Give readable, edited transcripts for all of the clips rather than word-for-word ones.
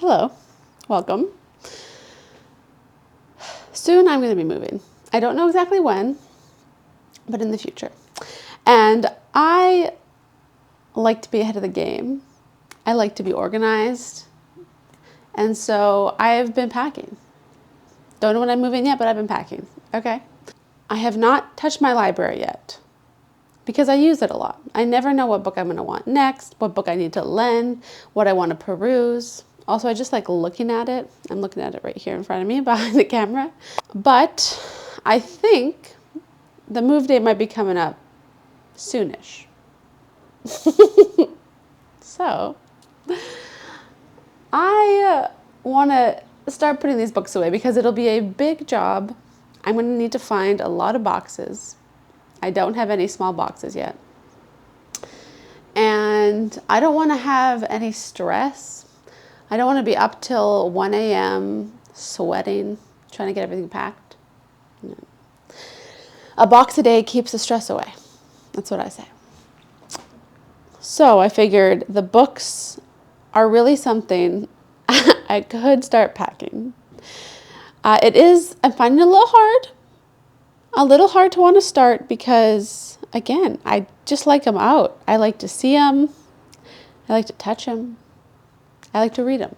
Hello, welcome. Soon I'm going to be moving. I don't know exactly when, but in the future. And I like to be ahead of the game. I like to be organized. And so I've been packing. Don't know when I'm moving yet, but I've been packing. Okay. I have not touched my library yet because I use it a lot. I never know what book I'm going to want next, what book I need to lend, what I want to peruse. Also, I just like looking at it. I'm looking at it right here in front of me behind the camera. But I think the move date might be coming up soonish. So I want to start putting these books away because it'll be a big job. I'm going to need to find a lot of boxes. I don't have any small boxes yet. And I don't want to have any stress. I don't want to be up till 1 a.m. sweating, trying to get everything packed. No. A box a day keeps the stress away. That's what I say. So I figured the books are really something I could start packing. I'm finding it a little hard to want to start because, again, I just like them out. I like to see them. I like to touch them. I like to read them.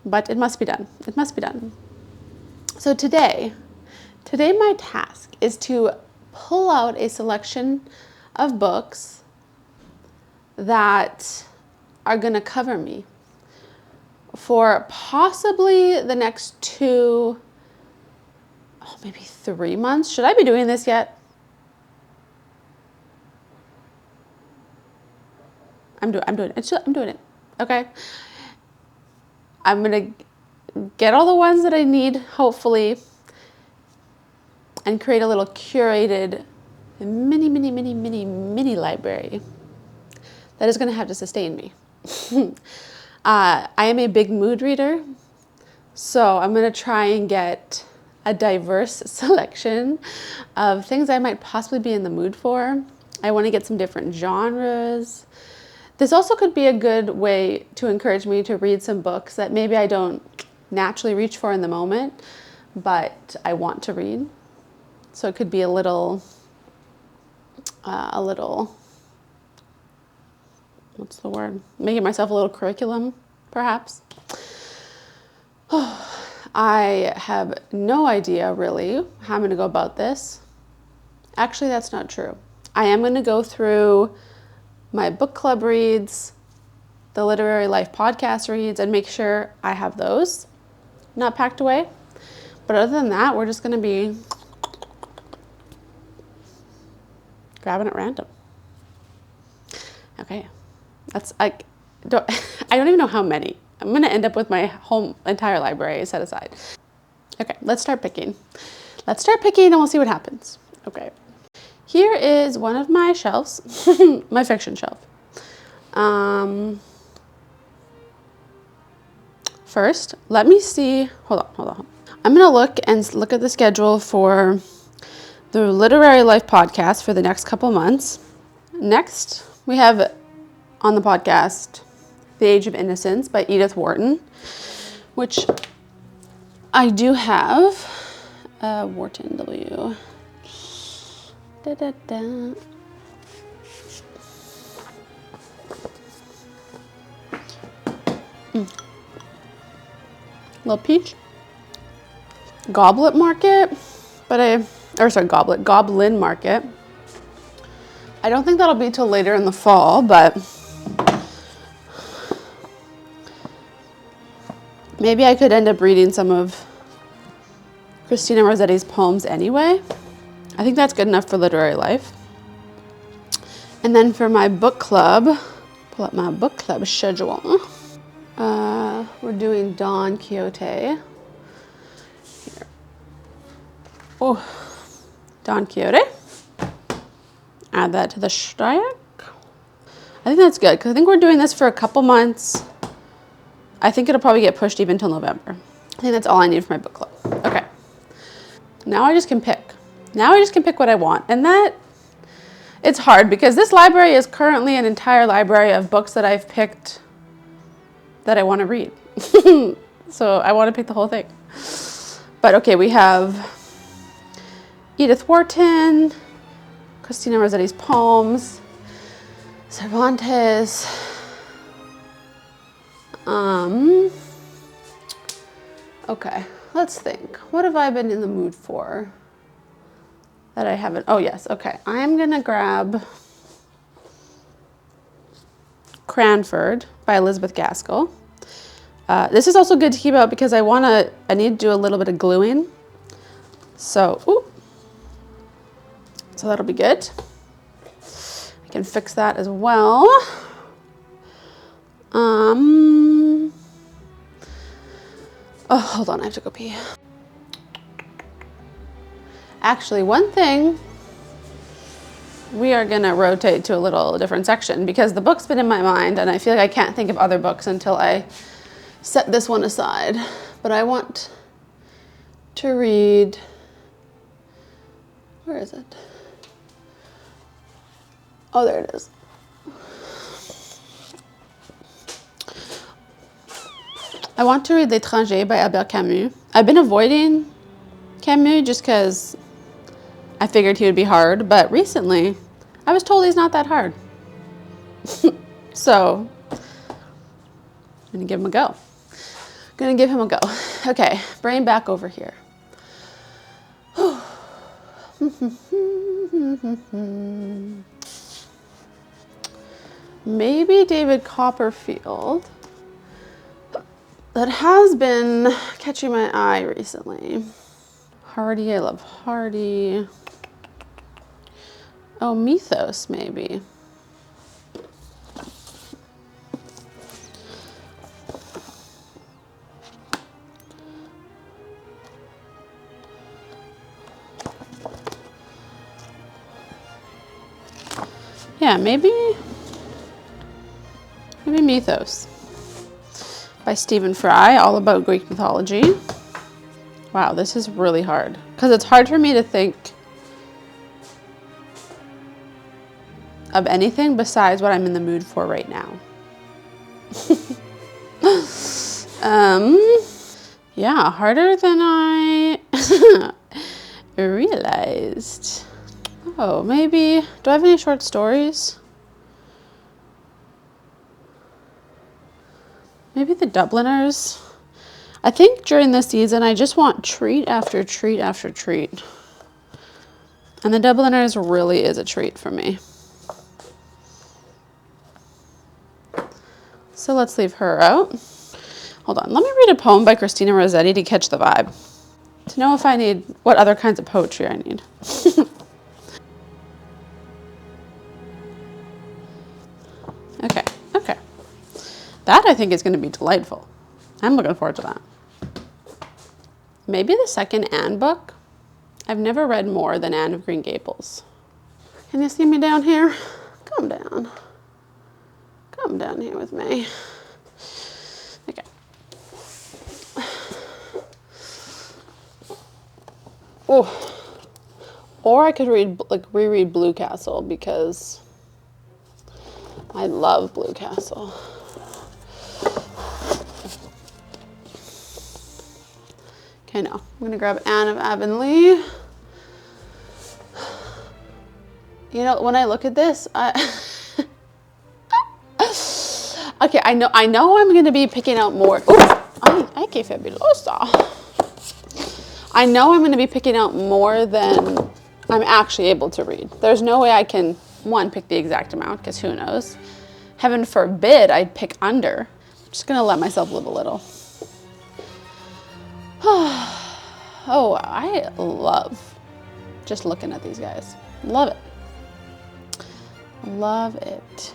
But it must be done. It must be done. So today my task is to pull out a selection of books that are going to cover me for possibly the next maybe 3 months. Should I be doing this yet? I'm doing it. Okay. I'm going to get all the ones that I need, hopefully, and create a little curated mini library that is going to have to sustain me. I am a big mood reader, so I'm going to try and get a diverse selection of things I might possibly be in the mood for. I want to get some different genres. This also could be a good way to encourage me to read some books that maybe I don't naturally reach for in the moment, but I want to read. So it could be a little, what's the word? Making myself a little curriculum, perhaps. I have no idea really how I'm going to go about this. Actually, that's not true. I am going to go through my book club reads, the Literary Life podcast reads, and make sure I have those not packed away. But other than that, we're just going to be grabbing at random. Okay. I don't even know how many. I'm going to end up with my entire library set aside. Okay, let's start picking. And we'll see what happens. Okay. Here is one of my shelves, my fiction shelf. First, let me see. Hold on. I'm going to look at the schedule for the Literary Life podcast for the next couple months. Next, we have on the podcast The Age of Innocence by Edith Wharton, which I do have. Wharton, W. Little peach. Goblin Market. Goblin Market. I don't think that'll be till later in the fall, but maybe I could end up reading some of Christina Rosetti's poems anyway. I think that's good enough for Literary Life. And then for my book club, pull up my book club schedule. We're doing Don Quixote. Here. Oh, Don Quixote. Add that to the stack. I think that's good because I think we're doing this for a couple months. I think it'll probably get pushed even till November. I think that's all I need for my book club. Okay. Now I just can pick. What I want. And that It's hard because this library is currently an entire library of books that I've picked that I want to read. So I want to pick the whole thing. But okay, we have Edith Wharton, Christina Rosetti's poems, Cervantes. Okay, let's think. What have I been in the mood for that I haven't? Oh yes, okay. I'm gonna grab Cranford by Elizabeth Gaskell. This is also good to keep out because I need to do a little bit of gluing. So, so that'll be good. I can fix that as well. Oh, hold on, I have to go pee. Actually, one thing, we are gonna rotate to a little different section because the book's been in my mind and I feel like I can't think of other books until I set this one aside. But I want to read, where is it? Oh, there it is. I want to read L'étranger by Albert Camus. I've been avoiding Camus just because I figured he would be hard, but recently I was told he's not that hard. So I'm gonna give him a go. Okay, brain back over here. Maybe David Copperfield. That has been catching my eye recently. Hardy, I love Hardy. Oh, Mythos, maybe. Yeah, maybe Mythos by Stephen Frye, all about Greek mythology. Wow, this is really hard because it's hard for me to think of anything besides what I'm in the mood for right now. Yeah, harder than I realized. Oh, maybe, do I have any short stories? Maybe the Dubliners. I think during this season, I just want treat after treat after treat. And the Dubliners really is a treat for me. So let's leave her out. Hold on, let me read a poem by Christina Rosetti to catch the vibe. To know if I need, what other kinds of poetry I need. Okay. That I think is going to be delightful. I'm looking forward to that. Maybe the second Anne book. I've never read more than Anne of Green Gables. Can you see me down here? Come down. Come down here with me. Okay. Oh. Or I could reread Blue Castle because I love Blue Castle. Okay, now I'm gonna grab Anne of Avonlea. You know, when I look at this, okay, I know I'm gonna be picking out more. Ay, qué fabulosa. I know I'm gonna be picking out more than I'm actually able to read. There's no way I can, one, pick the exact amount, because who knows? Heaven forbid I'd pick under. I'm just gonna let myself live a little. Oh, I love just looking at these guys. Love it. Love it.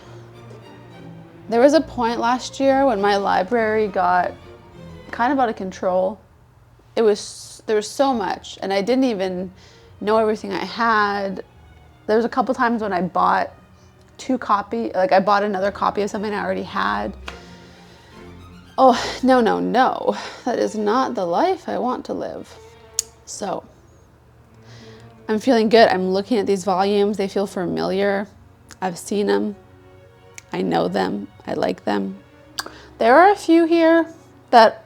There was a point last year when my library got kind of out of control. There was so much, and I didn't even know everything I had. There was a couple times when I bought I bought another copy of something I already had. Oh, no. That is not the life I want to live. So I'm feeling good. I'm looking at these volumes. They feel familiar. I've seen them. I know them. I like them. There are a few here that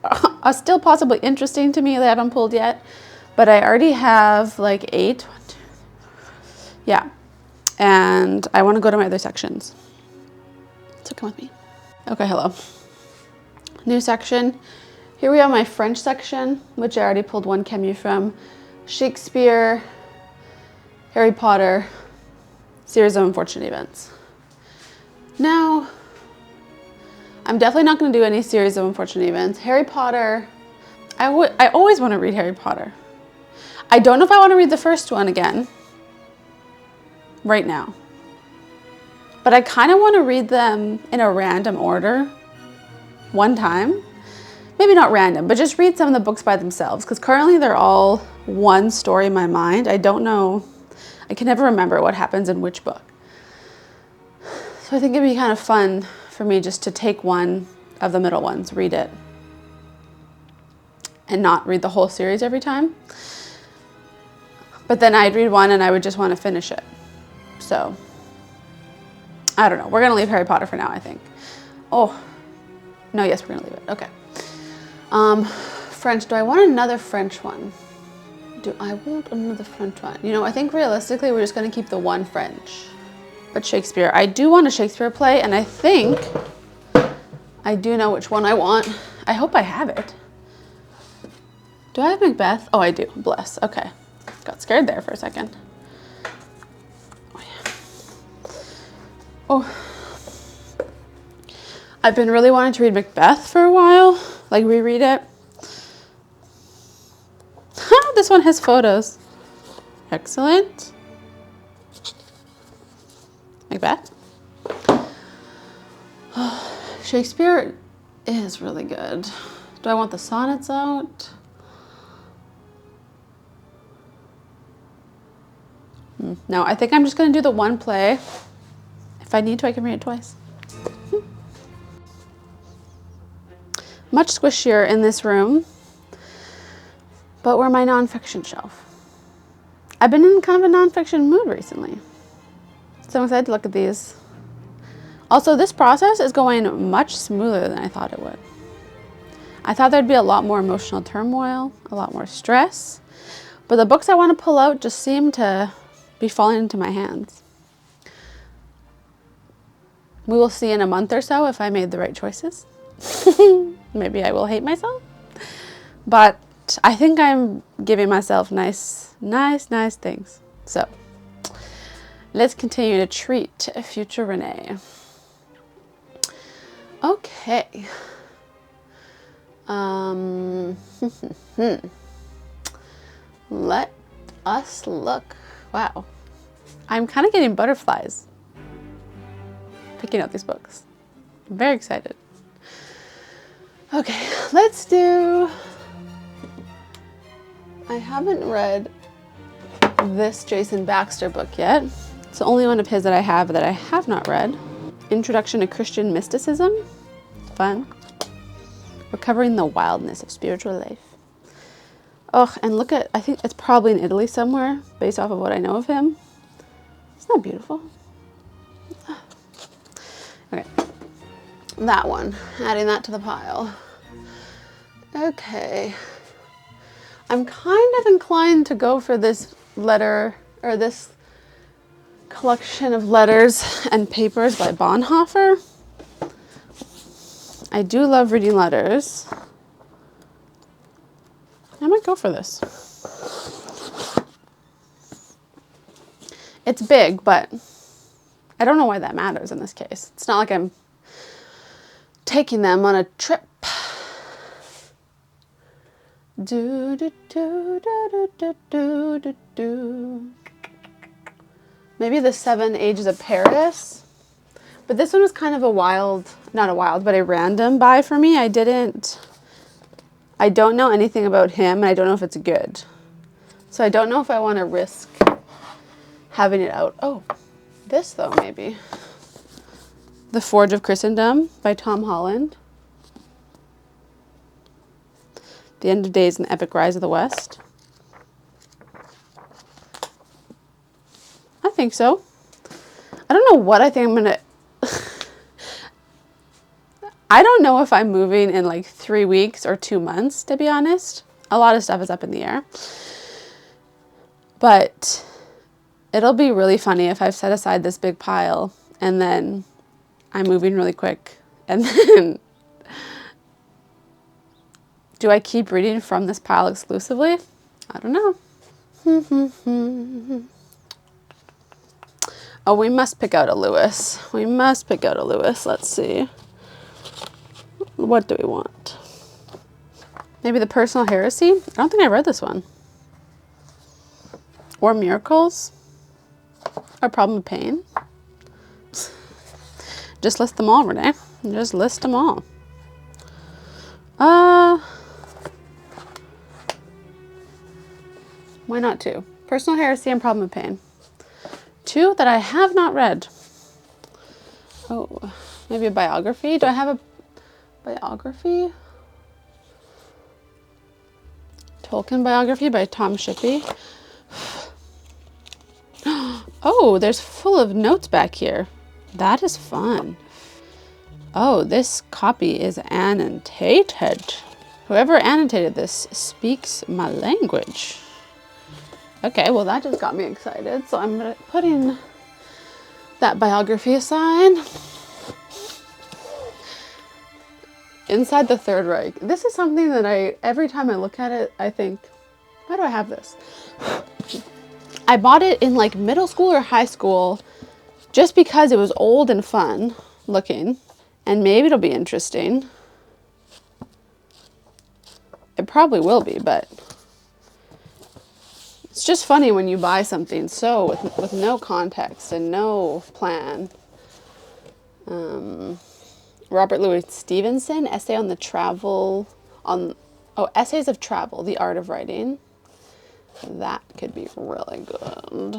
are still possibly interesting to me that I haven't pulled yet, but I already have like 8. Yeah. And I want to go to my other sections. So come with me. Okay, hello. New section. Here we have my French section, which I already pulled one Camus from. Shakespeare, Harry Potter, series of unfortunate events. Now, I'm definitely not going to do any series of unfortunate events. Harry Potter, I always want to read Harry Potter. I don't know if I want to read the first one again right now. But I kind of want to read them in a random order one time. Maybe not random, but just read some of the books by themselves, because currently they're all one story in my mind. I don't know, I can never remember what happens in which book. So I think it'd be kind of fun for me just to take one of the middle ones, read it, and not read the whole series every time. But then I'd read one and I would just want to finish it. So, I don't know. We're going to leave Harry Potter for now, I think. Oh, no, yes, we're going to leave it. Okay. French. Do I want another French one? Do I want another French one? You know, I think realistically we're just going to keep the one French. But Shakespeare. I do want a Shakespeare play, and I think I do know which one I want. I hope I have it. Do I have Macbeth? Oh, I do. Bless. Okay. Got scared there for a second. Oh, yeah. Oh. I've been really wanting to read Macbeth for a while. Like, reread it. This one has photos. Excellent. Macbeth. Shakespeare is really good. Do I want the sonnets out? No, I think I'm just going to do the one play. If I need to, I can read it twice. Much squishier in this room, but we're my nonfiction shelf. I've been in kind of a nonfiction mood recently, so I'm excited to look at these. Also, this process is going much smoother than I thought it would. I thought there'd be a lot more emotional turmoil, a lot more stress, but the books I want to pull out just seem to be falling into my hands. We will see in a month or so if I made the right choices. Maybe I will hate myself, but I think I'm giving myself nice things. So let's continue to treat future Renee. Okay. Let us look. Wow. I'm kind of getting butterflies picking out these books. I'm very excited. Okay, let's do... I haven't read this Jason Baxter book yet. It's the only one of his that I have not read. Introduction to Christian Mysticism. Fun. Recovering the wildness of spiritual life. Oh, and look at, I think it's probably in Italy somewhere, based off of what I know of him. Isn't that beautiful? Okay. That one. Adding that to the pile. Okay. I'm kind of inclined to go for this letter, or this collection of letters and papers by Bonhoeffer. I do love reading letters. I might go for this. It's big, but I don't know why that matters in this case. It's not like I'm taking them on a trip. Do, do, do, do, do, do, do, do. Maybe the 7 Ages of Paris. But this one was kind of a wild, not a wild, but a random buy for me. I don't know anything about him, and I don't know if it's good. So I don't know if I want to risk having it out. Oh, this though, maybe. The Forge of Christendom by Tom Holland. The End of Days and the Epic Rise of the West. think so. I don't know what I think I'm going to... I don't know if I'm moving in like 3 weeks or 2 months, to be honest. A lot of stuff is up in the air. But it'll be really funny if I've set aside this big pile and then I'm moving really quick. And then do I keep reading from this pile exclusively? I don't know. Oh, we must pick out a Lewis. We must pick out a Lewis. Let's see. What do we want? Maybe The Personal Heresy? I don't think I read this one. Or Miracles? Or Problem of Pain? Just list them all, Renee. Just list them all. Why not 2? Personal Heresy and Problem of Pain. 2 that I have not read. Oh, maybe a biography? Do I have a biography? Tolkien biography by Tom Shippey. Oh, there's full of notes back here. That is fun. Oh, this copy is annotated. Whoever annotated this speaks my language. Okay, well that just got me excited. So I'm putting that biography aside. Inside the Third Reich. This is something that every time I look at it, I think, why do I have this? I bought it in like middle school or high school just because it was old and fun looking. And maybe it'll be interesting. It probably will be, but it's just funny when you buy something so with no context and no plan. Robert Louis Stevenson, essay on the travel essays of travel, the art of writing. That could be really good.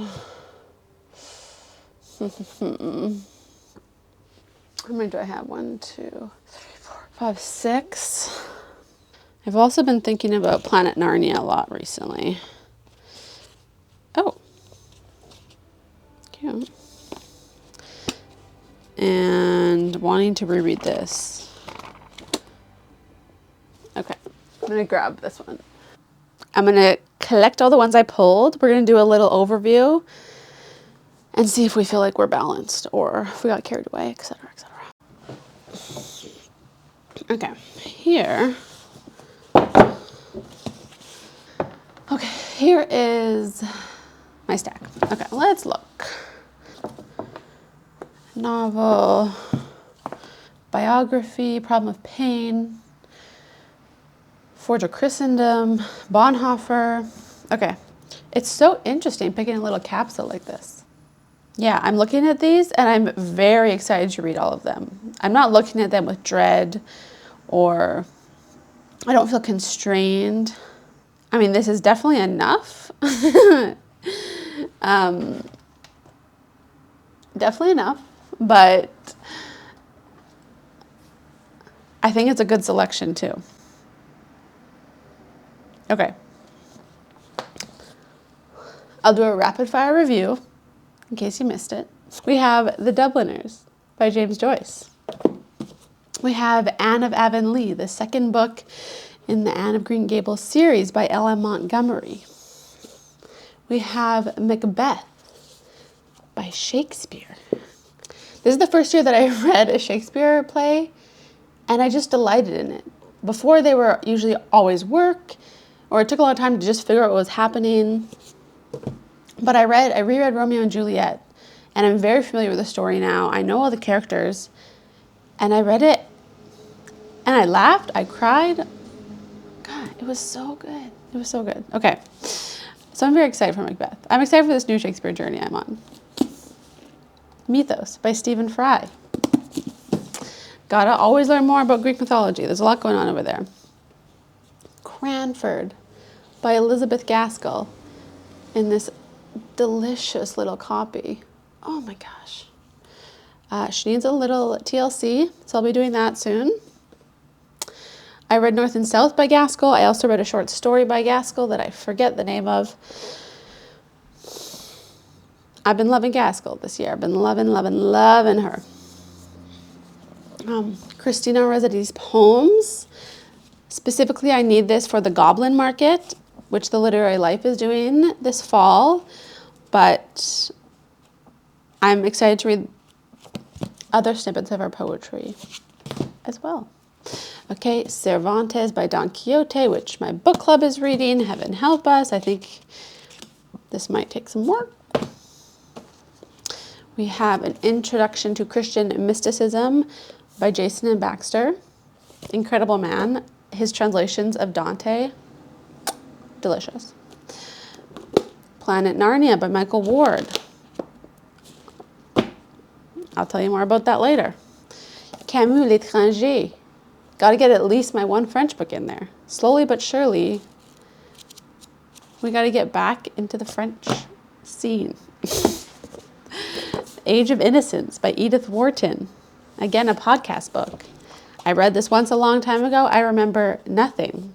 How many do I have? 1, 2, 3, 4, 5, 6. I've also been thinking about Planet Narnia a lot recently. Oh. Cute. And wanting to reread this. Okay, I'm gonna grab this one. I'm gonna collect all the ones I pulled. We're gonna do a little overview and see if we feel like we're balanced or if we got carried away, etc., etc. Okay, here. Okay, here is my stack. Okay, let's look. Novel, biography, Problem of Pain, Forge of Christendom, Bonhoeffer. Okay, it's so interesting picking a little capsule like this. Yeah, I'm looking at these and I'm very excited to read all of them. I'm not looking at them with dread or I don't feel constrained. I mean, this is definitely enough. Definitely enough. But I think it's a good selection too. Okay. I'll do a rapid fire review in case you missed it. We have The Dubliners by James Joyce. We have Anne of Avonlea, the second book in the Anne of Green Gables series by L.M. Montgomery. We have Macbeth by Shakespeare. This is the first year that I read a Shakespeare play, and I just delighted in it. Before, they were usually always work, or it took a long time to just figure out what was happening. But I reread Romeo and Juliet, and I'm very familiar with the story now. I know all the characters, and I read it, and I laughed, I cried. God, it was so good. It was so good. Okay, so I'm very excited for Macbeth. I'm excited for this new Shakespeare journey I'm on. Mythos by Stephen Frye. Gotta always learn more about Greek mythology. There's a lot going on over there. Cranford by Elizabeth Gaskell in this delicious little copy. Oh my gosh. She needs a little TLC, so I'll be doing that soon. I read North and South by Gaskell. I also read a short story by Gaskell that I forget the name of. I've been loving Gaskell this year. I've been loving her. Christina Rosetti's poems. Specifically, I need this for the Goblin market, which the Literary Life is doing this fall. But I'm excited to read other snippets of her poetry as well. Okay, Cervantes by Don Quixote, which my book club is reading. Heaven help us. I think this might take some work. We have an Introduction to Christian Mysticism by Jason and Baxter. Incredible man. His translations of Dante, delicious. Planet Narnia by Michael Ward. I'll tell you more about that later. Camus, L'étranger. Got to get at least my one French book in there. Slowly but surely, we got to get back into the French scene. Age of Innocence by Edith Wharton. Again, a podcast book. I read this once a long time ago. I remember nothing.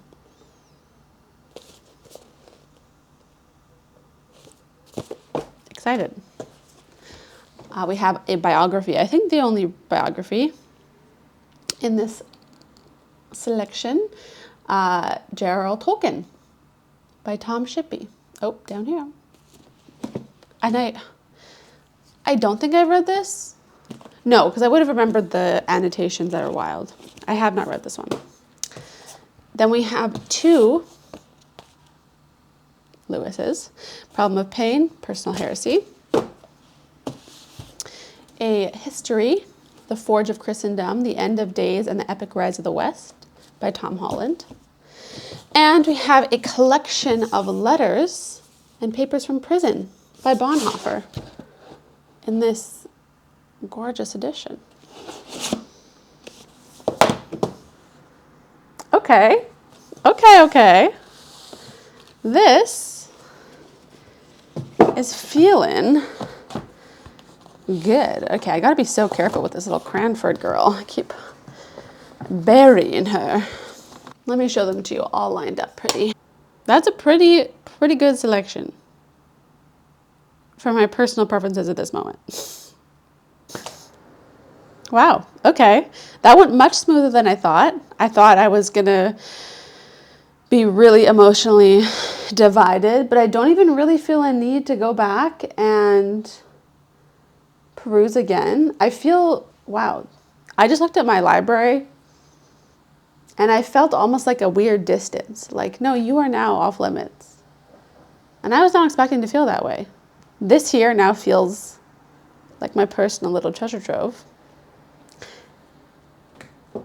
Excited. We have a biography. I think the only biography in this selection, J.R.R. Tolkien by Tom Shippey. Oh, down here. And I don't think I've read this. No, because I would have remembered the annotations that are wild. I have not read this one. Then we have two Lewis's. Problem of Pain, Personal Heresy. A History, The Forge of Christendom, The End of Days and the Epic Rise of the West by Tom Holland. And we have a collection of letters and papers from prison by Bonhoeffer in this gorgeous edition. Okay. This is feeling good. Okay, I gotta be so careful with this little Cranford girl. I keep burying her. Let me show them to you all lined up pretty. That's a pretty good selection for my personal preferences at this moment. Wow, okay. That went much smoother than I thought. I thought I was gonna be really emotionally divided, but I don't even really feel a need to go back and peruse again. I feel, wow. I just looked at my library and I felt almost like a weird distance. Like, no, you are now off limits. And I was not expecting to feel that way. This here now feels like my personal little treasure trove.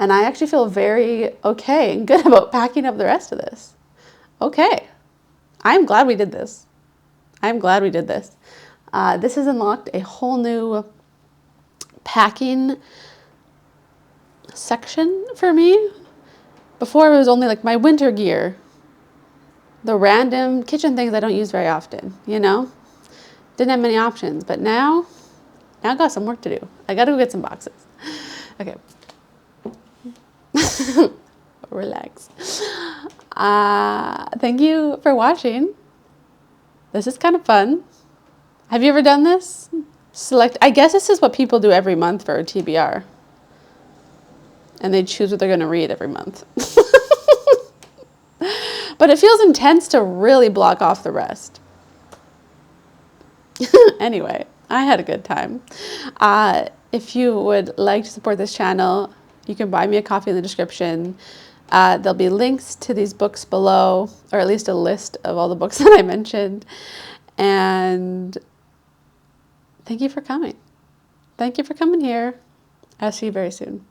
And I actually feel very okay and good about packing up the rest of this. Okay. I'm glad we did this. This has unlocked a whole new packing section for me. Before it was only like my winter gear, the random kitchen things I don't use very often, you know? Didn't have many options, but now I got some work to do. I gotta go get some boxes. Okay. Relax. Thank you for watching. This is kind of fun. Have you ever done this? I guess this is what people do every month for a TBR. And they choose what they're going to read every month. But it feels intense to really block off the rest. Anyway, I had a good time. If you would like to support this channel, you can buy me a coffee in the description. There'll be links to these books below, or at least a list of all the books that I mentioned. And thank you for coming. Thank you for coming here. I'll see you very soon.